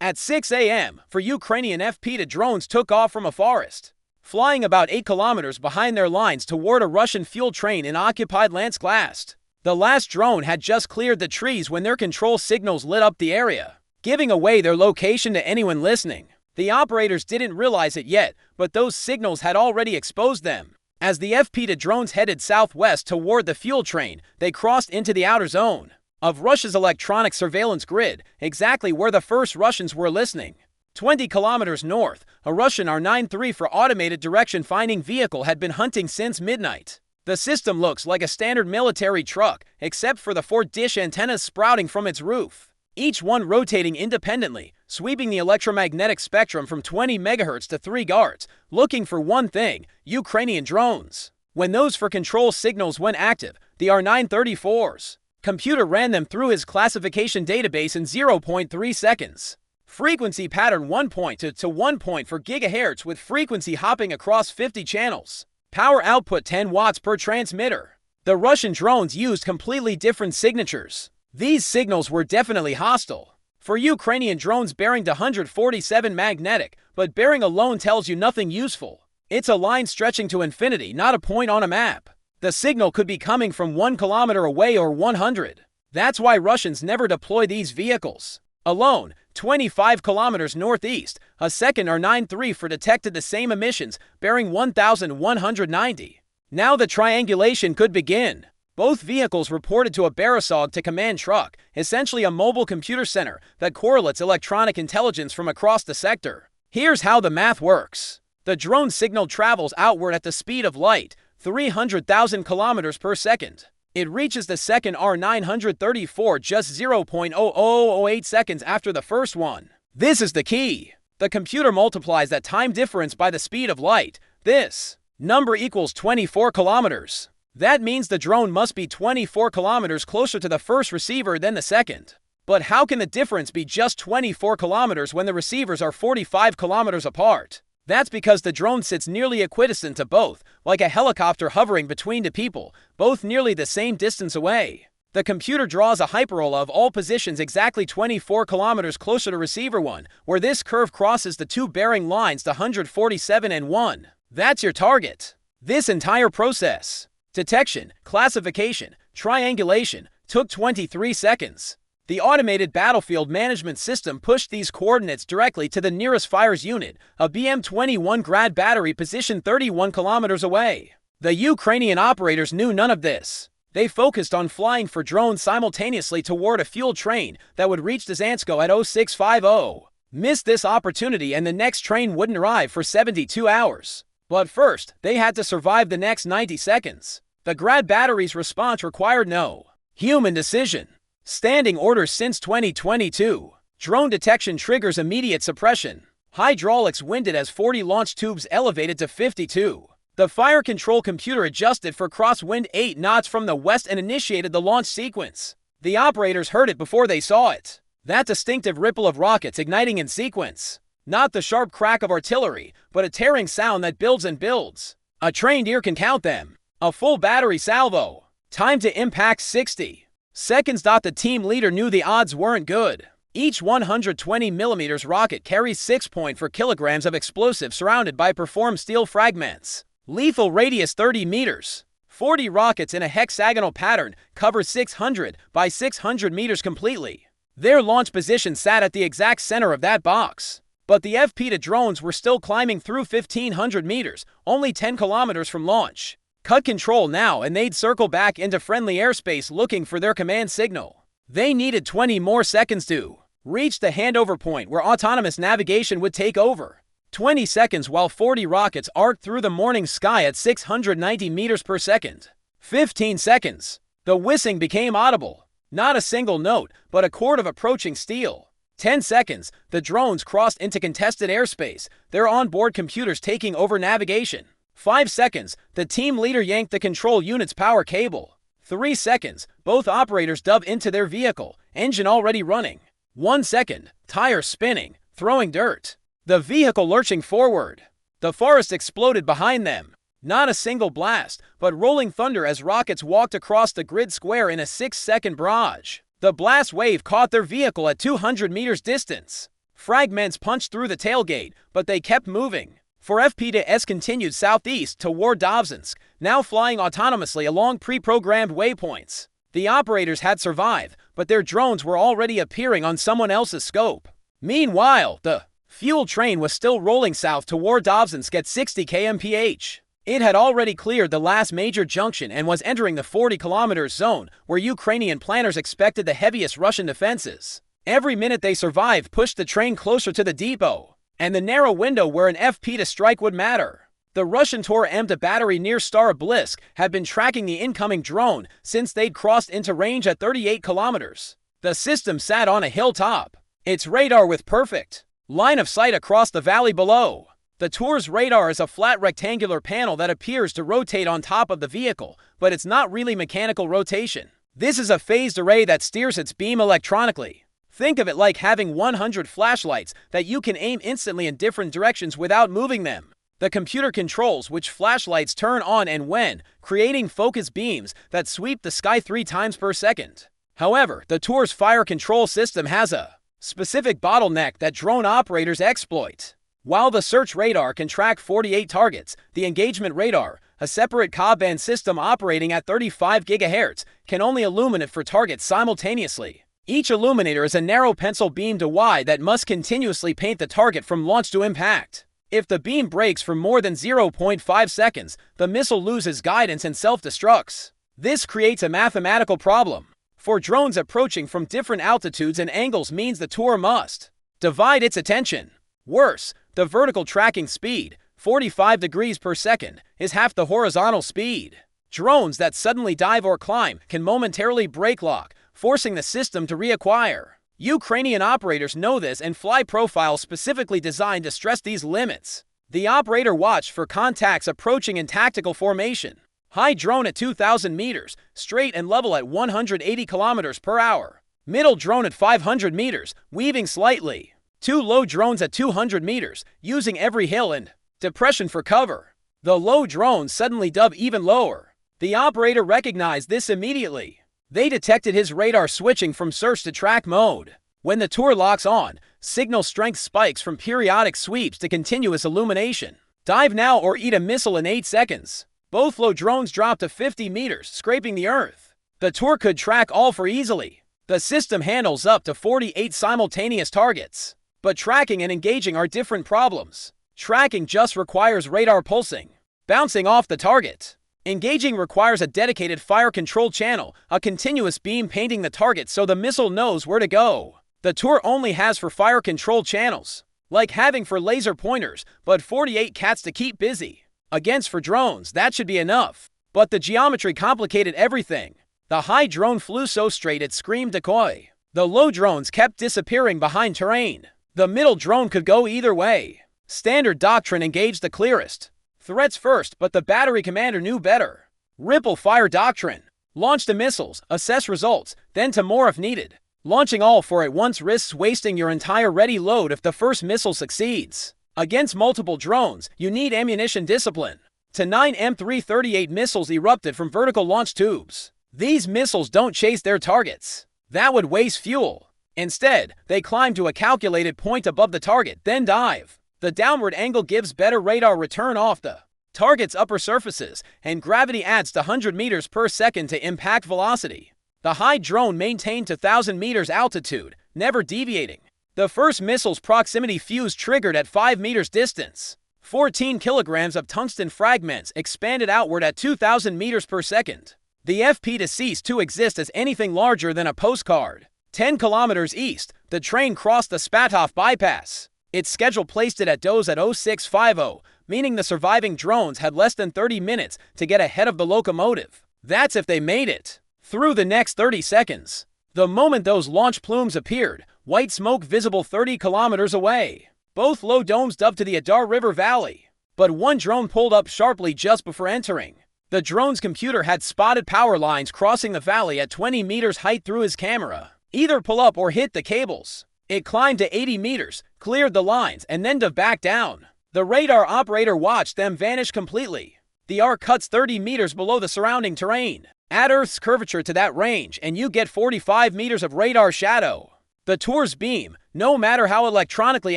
At 6 a.m., for Ukrainian FP-2 drones took off from a forest, flying about 8 kilometers behind their lines toward a Russian fuel train in occupied Luhansk. The last drone had just cleared the trees when their control signals lit up the area, giving away their location to anyone listening. The operators didn't realize it yet, but those signals had already exposed them. As the FP-2 drones headed southwest toward the fuel train, they crossed into the outer zone of Russia's electronic surveillance grid, exactly where the first Russians were listening. 20 kilometers north, a Russian R-93 for automated direction-finding vehicle had been hunting since midnight. The system looks like a standard military truck, except for the 4 dish antennas sprouting from its roof, each one rotating independently, sweeping the electromagnetic spectrum from 20 MHz to 3 GHz, looking for one thing: Ukrainian drones. When those for control signals went active, the R-934's computer ran them through his classification database in 0.3 seconds. Frequency pattern 1.2 to 1.4 GHz with frequency hopping across 50 channels. Power output 10 watts per transmitter. The Russian drones used completely different signatures. These signals were definitely hostile. For Ukrainian drones, bearing 147 magnetic, but bearing alone tells you nothing useful. It's a line stretching to infinity, not a point on a map. The signal could be coming from 1 kilometer away or 100. That's why Russians never deploy these vehicles alone. 25 kilometers northeast, a second R-93 detected the same emissions, bearing 1,190. Now the triangulation could begin. Both vehicles reported to a Borisov to command truck, essentially a mobile computer center that correlates electronic intelligence from across the sector. Here's how the math works. The drone signal travels outward at the speed of light, 300,000 kilometers per second. It reaches the second R-934 just 0.0008 seconds after the first one. This is the key. The computer multiplies that time difference by the speed of light. This number equals 24 kilometers. That means the drone must be 24 kilometers closer to the first receiver than the second. But how can the difference be just 24 kilometers when the receivers are 45 kilometers apart? That's because the drone sits nearly equidistant to both, like a helicopter hovering between two people, both nearly the same distance away. The computer draws a hyperbola of all positions exactly 24 kilometers closer to receiver 1, where this curve crosses the two bearing lines to 147 and 1. That's your target. This entire process, detection, classification, triangulation, took 23 seconds. The automated battlefield management system pushed these coordinates directly to the nearest fires unit, a BM-21 Grad battery positioned 31 kilometers away. The Ukrainian operators knew none of this. They focused on flying for drones simultaneously toward a fuel train that would reach Luhansk at 0650. Missed this opportunity and the next train wouldn't arrive for 72 hours. But first, they had to survive the next 90 seconds. The Grad battery's response required no human decision. Standing orders since 2022. Drone detection triggers immediate suppression. Hydraulics winded as 40 launch tubes elevated to 52. The fire control computer adjusted for crosswind 8 knots from the west and initiated the launch sequence. The operators heard it before they saw it. That distinctive ripple of rockets igniting in sequence. Not the sharp crack of artillery, but a tearing sound that builds and builds. A trained ear can count them. A full battery salvo. Time to impact 60 seconds. The team leader knew the odds weren't good. Each 120mm rocket carries 6.4 kilograms of explosive surrounded by performed steel fragments. Lethal radius 30 meters. 40 rockets in a hexagonal pattern cover 600 by 600 meters completely. Their launch position sat at the exact center of that box. But the FP-2 drones were still climbing through 1,500 meters, only 10 kilometers from launch. Cut control now and they'd circle back into friendly airspace looking for their command signal. They needed 20 more seconds to reach the handover point where autonomous navigation would take over. 20 seconds while 40 rockets arced through the morning sky at 690 meters per second. 15 seconds. The whistling became audible. Not a single note, but a chord of approaching steel. 10 seconds. The drones crossed into contested airspace, their onboard computers taking over navigation. 5 seconds, the team leader yanked the control unit's power cable. 3 seconds, both operators dove into their vehicle, engine already running. 1 second, tires spinning, throwing dirt. The vehicle lurching forward. The forest exploded behind them. Not a single blast, but rolling thunder as rockets walked across the grid square in a 6-second barrage. The blast wave caught their vehicle at 200 meters distance. Fragments punched through the tailgate, but they kept moving. For FP-2S continued southeast toward Dovzhensk, now flying autonomously along pre-programmed waypoints. The operators had survived, but their drones were already appearing on someone else's scope. Meanwhile, the fuel train was still rolling south toward Dovzhensk at 60 km/h. It had already cleared the last major junction and was entering the 40 km zone, where Ukrainian planners expected the heaviest Russian defenses. Every minute they survived pushed the train closer to the depot, and the narrow window where an FP to strike would matter. The Russian Tor M2 battery near Staroblisk had been tracking the incoming drone since they'd crossed into range at 38 kilometers. The system sat on a hilltop, its radar with perfect line of sight across the valley below. The Tor's radar is a flat rectangular panel that appears to rotate on top of the vehicle, but it's not really mechanical rotation. This is a phased array that steers its beam electronically. Think of it like having 100 flashlights that you can aim instantly in different directions without moving them. The computer controls which flashlights turn on and when, creating focus beams that sweep the sky 3 times per second. However, the Tor's fire control system has a specific bottleneck that drone operators exploit. While the search radar can track 48 targets, the engagement radar, a separate Ka-band system operating at 35 GHz, can only illuminate for targets simultaneously. Each illuminator is a narrow pencil-beamed eye that must continuously paint the target from launch to impact. If the beam breaks for more than 0.5 seconds, the missile loses guidance and self-destructs. This creates a mathematical problem. For drones approaching from different altitudes and angles means the Tor must divide its attention. Worse, the vertical tracking speed, 45 degrees per second, is half the horizontal speed. Drones that suddenly dive or climb can momentarily break lock, forcing the system to reacquire. Ukrainian operators know this and fly profiles specifically designed to stress these limits. The operator watched for contacts approaching in tactical formation. High drone at 2,000 meters, straight and level at 180 kilometers per hour. Middle drone at 500 meters, weaving slightly. 2 low drones at 200 meters, using every hill and depression for cover. The low drones suddenly dove even lower. The operator recognized this immediately. They detected his radar switching from search to track mode. When the Tor locks on, signal strength spikes from periodic sweeps to continuous illumination. Dive now or eat a missile in 8 seconds. Both low drones dropped to 50 meters, scraping the earth. The Tor could track all for easily. The system handles up to 48 simultaneous targets. But tracking and engaging are different problems. Tracking just requires radar pulsing, bouncing off the target. Engaging requires a dedicated fire control channel, a continuous beam painting the target so the missile knows where to go. The Tor only has for fire control channels, like having for laser pointers, but 48 cats to keep busy. Against for drones, that should be enough. But the geometry complicated everything. The high drone flew so straight it screamed decoy. The low drones kept disappearing behind terrain. The middle drone could go either way. Standard doctrine engaged the clearest. Threats first, but the battery commander knew better. Ripple fire doctrine. Launch the missiles, assess results, then to more if needed. Launching all for at once risks wasting your entire ready load if the first missile succeeds. Against multiple drones, you need ammunition discipline. To 9 M338 missiles erupted from vertical launch tubes. These missiles don't chase their targets. That would waste fuel. Instead, they climb to a calculated point above the target, then dive. The downward angle gives better radar return off the target's upper surfaces, and gravity adds to 100 meters per second to impact velocity. The high drone maintained to 1,000 meters altitude, never deviating. The first missile's proximity fuse triggered at 5 meters distance. 14 kilograms of tungsten fragments expanded outward at 2,000 meters per second. The FP ceased to exist as anything larger than a postcard. 10 kilometers east, the train crossed the Spatov bypass. Its schedule placed it at Doz at 0650, meaning the surviving drones had less than 30 minutes to get ahead of the locomotive. That's if they made it through the next 30 seconds. The moment those launch plumes appeared, white smoke visible 30 kilometers away. Both low domes dove to the Adar River Valley. But one drone pulled up sharply just before entering. The drone's computer had spotted power lines crossing the valley at 20 meters height through his camera. Either pull up or hit the cables. It climbed to 80 meters, cleared the lines, and then dove back down. The radar operator watched them vanish completely. The arc cuts 30 meters below the surrounding terrain. Add Earth's curvature to that range, and you get 45 meters of radar shadow. The Tor's beam, no matter how electronically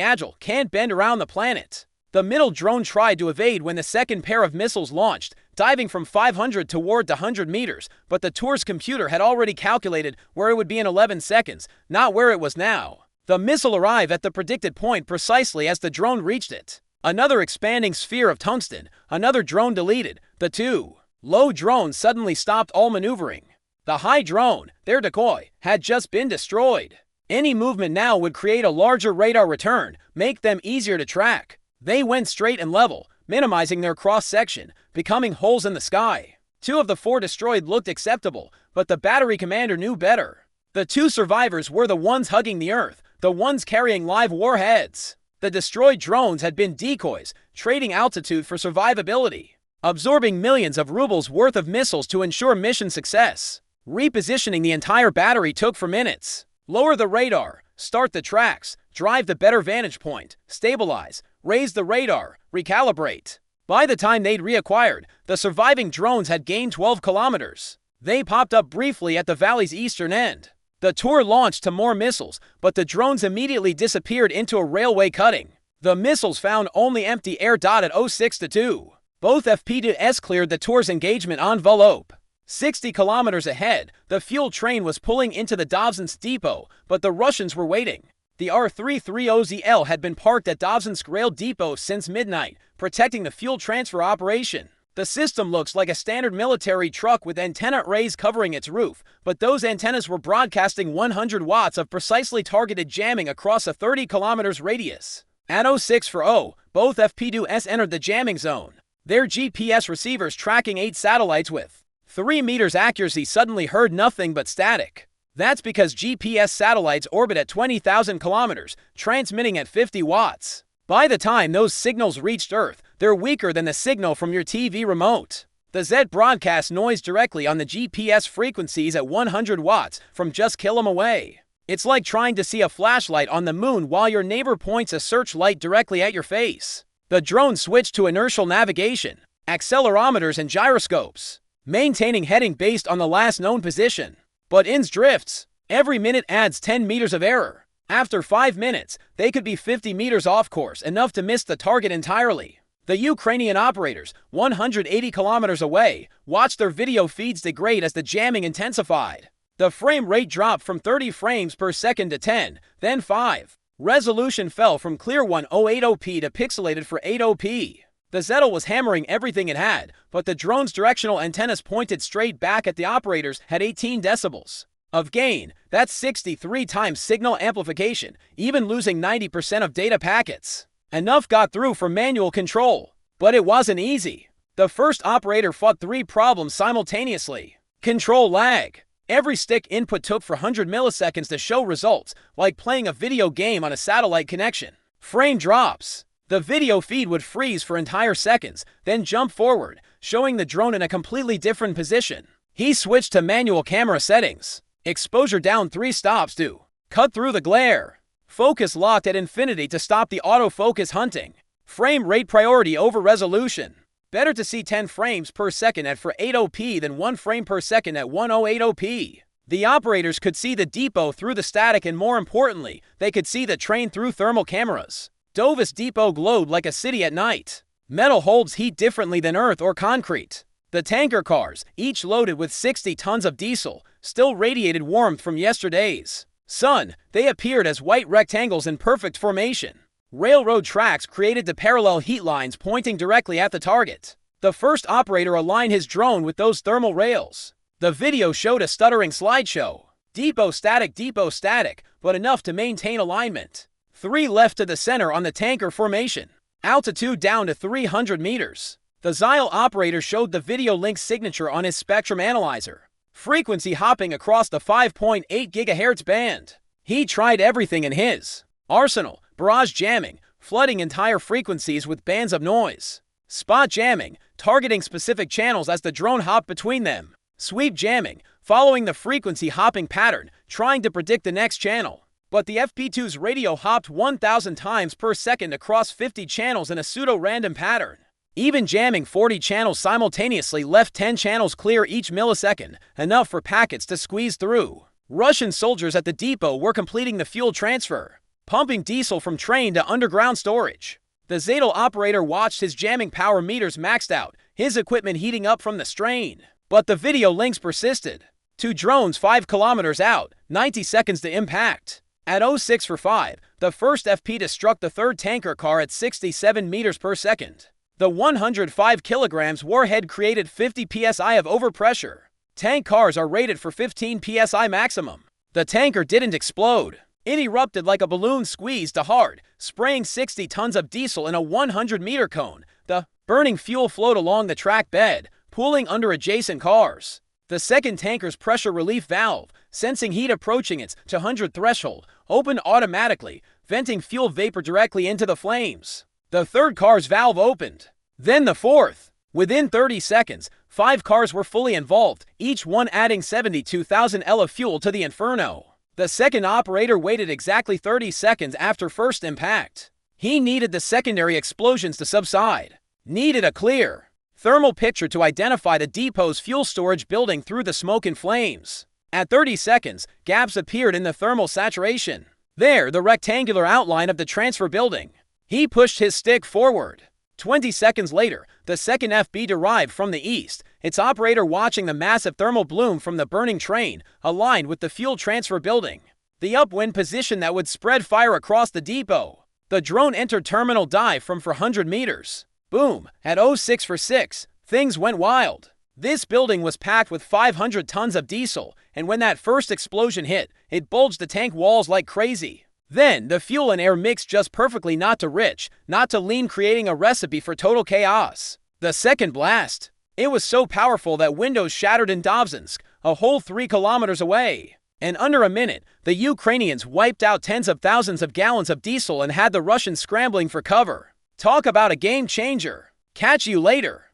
agile, can't bend around the planet. The middle drone tried to evade when the second pair of missiles launched, diving from 500 toward 100 meters, but the tour's computer had already calculated where it would be in 11 seconds, not where it was now. The missile arrived at the predicted point precisely as the drone reached it. Another expanding sphere of tungsten, another drone deleted. The two low drones suddenly stopped all maneuvering. The high drone, their decoy, had just been destroyed. Any movement now would create a larger radar return, make them easier to track. They went straight and level, minimizing their cross-section, becoming holes in the sky. 2 of the 4 destroyed looked acceptable, but the battery commander knew better. The 2 survivors were the ones hugging the earth, the ones carrying live warheads. The destroyed drones had been decoys, trading altitude for survivability, absorbing millions of rubles worth of missiles to ensure mission success. Repositioning the entire battery took for minutes. Lower the radar, start the tracks, drive the better vantage point, stabilize, raise the radar, recalibrate. By the time they'd reacquired, the surviving drones had gained 12 kilometers. They popped up briefly at the valley's eastern end. The tour launched to more missiles, but the drones immediately disappeared into a railway cutting. The missiles found only empty air. At 06:02. Both FP-2s cleared the tour's engagement envelope. 60 kilometers ahead, the fuel train was pulling into the Dovzhensk depot, but the Russians were waiting. The R-330ZL had been parked at Dovzhensk rail depot since midnight, protecting the fuel transfer operation. The system looks like a standard military truck with antenna arrays covering its roof, but those antennas were broadcasting 100 watts of precisely targeted jamming across a 30 kilometers radius. At 06:40, both FP-2s entered the jamming zone. Their GPS receivers tracking 8 satellites with 3 meters accuracy suddenly heard nothing but static. That's because GPS satellites orbit at 20,000 kilometers, transmitting at 50 watts. By the time those signals reached Earth, they're weaker than the signal from your TV remote. The Z broadcasts noise directly on the GPS frequencies at 100 watts from just kilometers away. It's like trying to see a flashlight on the moon while your neighbor points a searchlight directly at your face. The drone switched to inertial navigation, accelerometers and gyroscopes, maintaining heading based on the last known position. But INS drifts. Every minute adds 10 meters of error. After 5 minutes, they could be 50 meters off course, enough to miss the target entirely. The Ukrainian operators, 180 kilometers away, watched their video feeds degrade as the jamming intensified. The frame rate dropped from 30 frames per second to 10, then 5. Resolution fell from clear 1080p to pixelated for 800p. The Zettel was hammering everything it had, but the drone's directional antennas pointed straight back at the operators had 18 decibels of gain. That's 63 times signal amplification, even losing 90% of data packets. Enough got through for manual control, but it wasn't easy. The first operator fought 3 problems simultaneously. Control lag. Every stick input took for 100 milliseconds to show results, like playing a video game on a satellite connection. Frame drops. The video feed would freeze for entire seconds, then jump forward, showing the drone in a completely different position. He switched to manual camera settings. Exposure down 3 stops to cut through the glare. Focus locked at infinity to stop the autofocus hunting. Frame rate priority over resolution. Better to see 10 frames per second at 480p than 1 frame per second at 1080p. The operators could see the depot through the static, and more importantly, they could see the train through thermal cameras. Dovis depot glowed like a city at night. Metal holds heat differently than earth or concrete. The tanker cars, each loaded with 60 tons of diesel, still radiated warmth from yesterday's sun. They appeared as white rectangles in perfect formation. Railroad tracks created the parallel heat lines pointing directly at the target. The first operator aligned his drone with those thermal rails. The video showed a stuttering slideshow. Depot static, but enough to maintain alignment. 3 left to the center on the tanker formation. Altitude down to 300 meters. The Zyle operator showed the video link signature on his spectrum analyzer. Frequency hopping across the 5.8 GHz band. He tried everything in his arsenal. Barrage jamming, flooding entire frequencies with bands of noise. Spot jamming, targeting specific channels as the drone hopped between them. Sweep jamming, following the frequency hopping pattern, trying to predict the next channel. But the FP-2's radio hopped 1,000 times per second across 50 channels in a pseudo-random pattern. Even jamming 40 channels simultaneously left 10 channels clear each millisecond, enough for packets to squeeze through. Russian soldiers at the depot were completing the fuel transfer. pumping diesel from train to underground storage. The Zadel operator watched his jamming power meters maxed out, his equipment heating up from the strain. But the video links persisted. Two drones 5 kilometers out, 90 seconds to impact. At 06 for 5, the first FP-2 struck the third tanker car at 67 meters per second. The 105 kilograms warhead created 50 psi of overpressure. Tank cars are rated for 15 psi maximum. The tanker didn't explode. It erupted like a balloon squeezed to hard, spraying 60 tons of diesel in a 100-meter cone. The burning fuel flowed along the track bed, pooling under adjacent cars. The second tanker's pressure relief valve, sensing heat approaching its 200 threshold, opened automatically, venting fuel vapor directly into the flames. The third car's valve opened. Then the fourth. Within 30 seconds, 5 cars were fully involved, each one adding 72,000 L of fuel to the inferno. The second operator waited exactly 30 seconds after first impact. He needed the secondary explosions to subside. Needed a clear thermal picture to identify the depot's fuel storage building through the smoke and flames. At 30 seconds, gaps appeared in the thermal saturation. There, the rectangular outline of the transfer building. He pushed his stick forward. 20 seconds later, the second FB arrived from the east, its operator watching the massive thermal bloom from the burning train, aligned with the fuel transfer building. The upwind position that would spread fire across the depot. The drone entered terminal dive from 400 meters. Boom! At 06 for 6, things went wild. This building was packed with 500 tons of diesel, and when that first explosion hit, it bulged the tank walls like crazy. Then, the fuel and air mixed just perfectly, not too rich, not too lean, creating a recipe for total chaos. The second blast. It was so powerful that windows shattered in Dovzhensk, a whole 3 kilometers away. In under a minute, the Ukrainians wiped out tens of thousands of gallons of diesel and had the Russians scrambling for cover. Talk about a game changer. Catch you later.